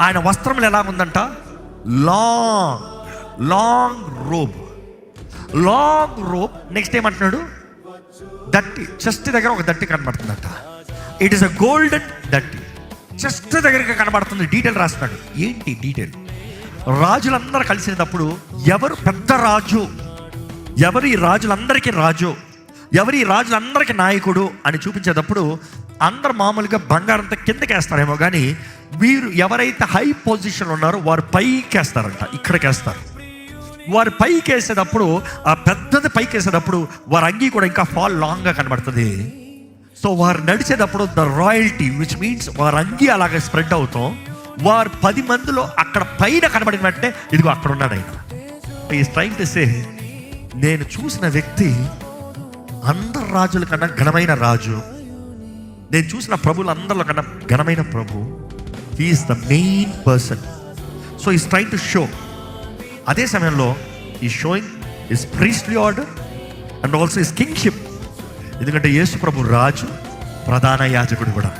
ఆయన వస్త్రములు ఎలా ఉందంట? Long long robe. నెక్స్ట్ ఏమంటున్నాడు? దట్టి, చెస్ట్ దగ్గర ఒక దట్టి కనబడుతుందంట. ఇట్ ఈస్ అ గోల్డెన్ దట్టి, చెస్ట్ దగ్గరగా కనబడుతుంది. డీటెయిల్ రాస్తున్నాడు. ఏంటి డీటెయిల్? రాజులందరూ కలిసినప్పుడు ఎవరు పెద్ద రాజు, ఎవరు ఈ రాజులందరికీ రాజు, ఎవరు ఈ రాజులందరికీ నాయకుడు అని చూపించేటప్పుడు అందరు మామూలుగా బంగారంతో కిందకి వేస్తారేమో, కానీ వీరు ఎవరైతే హై పొజిషన్ ఉన్నారో వారు పైకి వేస్తారంట, ఇక్కడికి వేస్తారు. వారు పైకి వేసేటప్పుడు, ఆ పెద్దది పైకి వేసేటప్పుడు వారి అంగీ కూడా ఇంకా ఫాల్ లాంగ్గా కనబడుతుంది. సో వారు నడిచేటప్పుడు ద రాయల్టీ, విచ్ మీన్స్ వారి అంగీ అలాగే స్ప్రెడ్ అవుతాం. వారు 10 మందిలో అక్కడ పైన కనబడిన వెంటనే ఇదిగో అక్కడ ఉన్నాడు ఆయన. ఈస్ ట్రైయింగ్ టు సే, నేను చూసిన వ్యక్తి అందరు రాజుల కన్నా ఘనమైన రాజు, నేను చూసిన ప్రభువులు అందరిలో కన్నా ఘనమైన ప్రభు. He is the main person. So is trying to show. అదే సమయంలో ఈ showing is priestly order and also is kingship. ఎందుకంటే యేసు ప్రభు రాజు, ప్రధాన యాజకుడు కూడా.